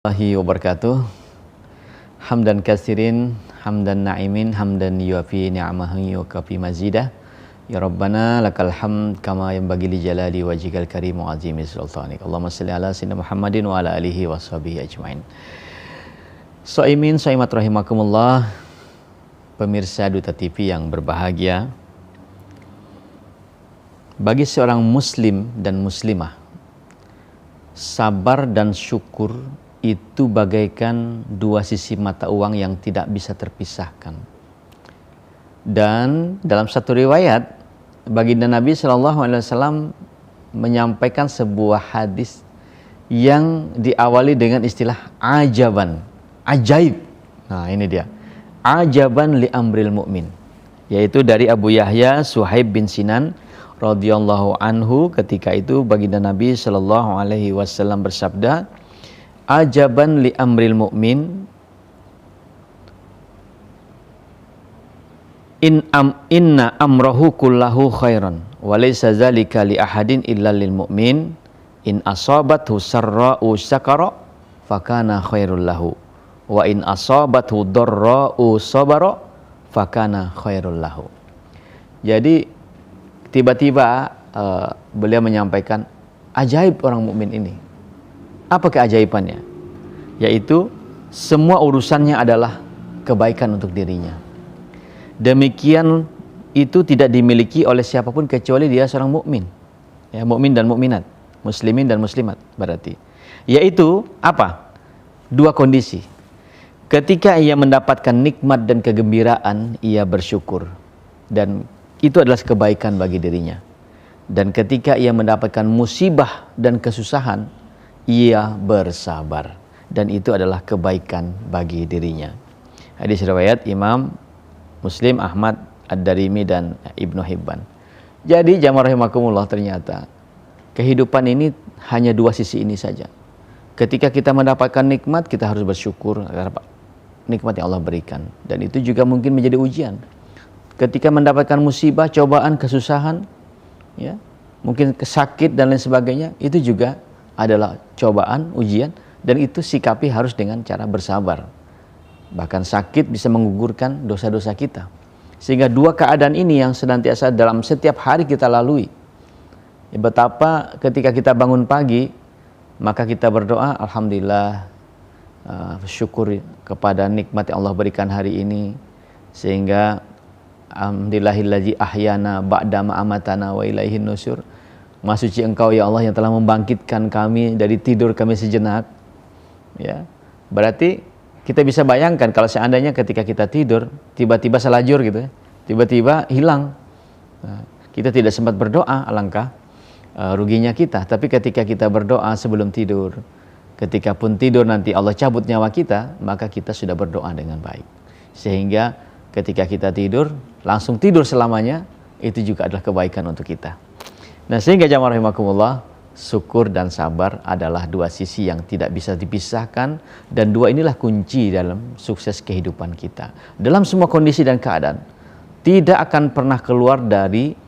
Warahmatullahi wabarakatuh. Hamdan katsirin, hamdan na'imin, hamdan yuafi ni'amahu wa kafi mazidah. Ya Rabbana lakal hamd kama yanbaghi li jalali wajhikal karim wa azimi sultanik. Allahumma shalli ala sayyidina Muhammadin wa ala alihi washabihi ajmain. Shaimin shaimat rahimakumullah. Pemirsa Duta TV yang berbahagia. Bagi seorang muslim dan muslimah, sabar dan syukur itu bagaikan dua sisi mata uang yang tidak bisa terpisahkan. Dan dalam satu riwayat, baginda Nabi SAW menyampaikan sebuah hadis yang diawali dengan istilah ajaban, ajaib. Nah ini dia, ajaban li amril mu'min, yaitu dari Abu Yahya Suhaib bin Sinan radhiyallahu anhu. Ketika itu baginda Nabi SAW bersabda, ajaban li amril mu'min, inna amrahu kullahu khairan wa laysa dzalika li ahadin illa lil mu'min in asabathu sarra'u syakara fakana khairul lahu wa in asabathu dharra'u sabara fakana khairul lahu. Jadi tiba-tiba beliau menyampaikan ajaib orang mukmin ini. Apa keajaibannya? Yaitu semua urusannya adalah kebaikan untuk dirinya. Demikian itu tidak dimiliki oleh siapapun kecuali dia seorang mukmin. Ya, mukmin dan mukminat, muslimin dan muslimat berarti. Yaitu apa? Dua kondisi. Ketika ia mendapatkan nikmat dan kegembiraan, ia bersyukur dan itu adalah kebaikan bagi dirinya. Dan ketika ia mendapatkan musibah dan kesusahan, ia bersabar dan itu adalah kebaikan bagi dirinya. Hadis riwayat Imam Muslim, Ahmad, Ad-Darimi dan Ibnu Hibban. Jadi jamaah rahimakumullah, ternyata kehidupan ini hanya dua sisi ini saja. Ketika kita mendapatkan nikmat, kita harus bersyukur atas nikmat yang Allah berikan, dan itu juga mungkin menjadi ujian. Ketika mendapatkan musibah, cobaan, kesusahan, ya, mungkin sakit dan lain sebagainya, itu juga adalah cobaan, ujian, dan itu sikapi harus dengan cara bersabar. Bahkan sakit bisa menggugurkan dosa-dosa kita. Sehingga dua keadaan ini yang senantiasa dalam setiap hari kita lalui. Ya, betapa ketika kita bangun pagi, maka kita berdoa, alhamdulillah, syukur kepada nikmat yang Allah berikan hari ini. Sehingga alhamdulillahillazi ahyana ba'dama amatana wa ilaihin nusur. Maha suci Engkau ya Allah yang telah membangkitkan kami dari tidur kami sejenak. Ya, berarti kita bisa bayangkan kalau seandainya ketika kita tidur tiba-tiba selajur gitu ya, tiba-tiba hilang. Nah, kita tidak sempat berdoa, alangkah ruginya kita. Tapi ketika kita berdoa sebelum tidur, ketika pun tidur nanti Allah cabut nyawa kita, maka kita sudah berdoa dengan baik. Sehingga ketika kita tidur langsung tidur selamanya, itu juga adalah kebaikan untuk kita. Nah, sehingga jamaah rahimakumullah, syukur dan sabar adalah dua sisi yang tidak bisa dipisahkan, dan dua inilah kunci dalam sukses kehidupan kita. Dalam semua kondisi dan keadaan, tidak akan pernah keluar dari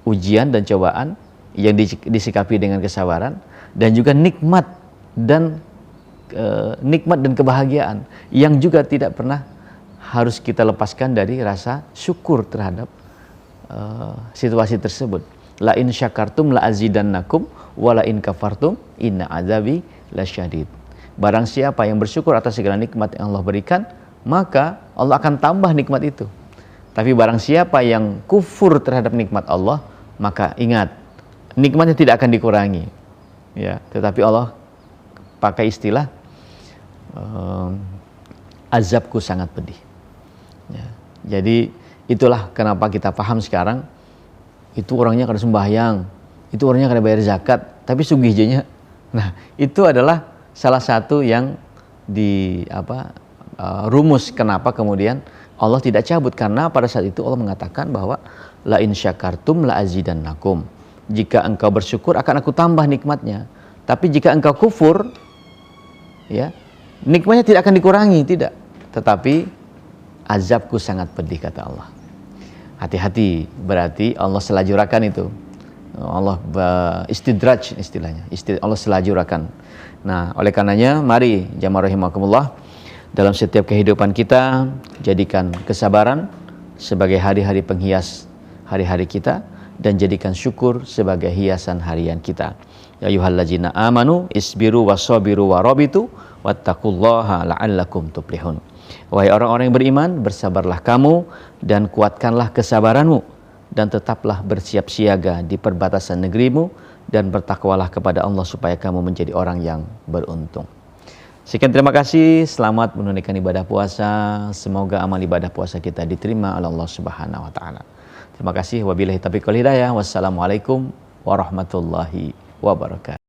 ujian dan cobaan yang disikapi dengan kesabaran, dan juga nikmat dan kebahagiaan yang juga tidak pernah harus kita lepaskan dari rasa syukur terhadap situasi tersebut. La in syakartum la azidannakum wa la in kafartum inna azabi lasyadid. Barang siapa yang bersyukur atas segala nikmat yang Allah berikan, maka Allah akan tambah nikmat itu. Tapi barang siapa yang kufur terhadap nikmat Allah, maka ingat, nikmatnya tidak akan dikurangi. Ya, tetapi Allah pakai istilah azabku sangat pedih. Ya, jadi itulah kenapa kita paham sekarang, itu orangnya kada sembahyang, itu orangnya kada bayar zakat, tapi sugihnya. Nah, itu adalah salah satu yang rumus kenapa kemudian Allah tidak cabut, karena pada saat itu Allah mengatakan bahwa la in syakartum la azidannakum. Jika engkau bersyukur akan aku tambah nikmatnya. Tapi jika engkau kufur, ya, nikmatnya tidak akan dikurangi, tidak. Tetapi azabku sangat pedih, kata Allah. Hati-hati, berarti Allah selajurakan itu Allah istidraj istilahnya, Allah selajurakan. Nah, oleh karenanya mari jamaah rahimakumullah, dalam setiap kehidupan kita jadikan kesabaran sebagai hari-hari penghias hari-hari kita, dan jadikan syukur sebagai hiasan harian kita. Ya ayyuhallazina amanu isbiru wasabiru warabitu wattaqullaha la'allakum tuflihun. Wahai orang-orang yang beriman, bersabarlah kamu dan kuatkanlah kesabaranmu, dan tetaplah bersiap siaga di perbatasan negerimu, dan bertakwalah kepada Allah supaya kamu menjadi orang yang beruntung. Sekian, terima kasih. Selamat menunaikan ibadah puasa. Semoga amal ibadah puasa kita diterima oleh Allah Subhanahu wa taala. Terima kasih. Wabillahi taufiq wal hidayah. Wassalamualaikum warahmatullahi wabarakatuh.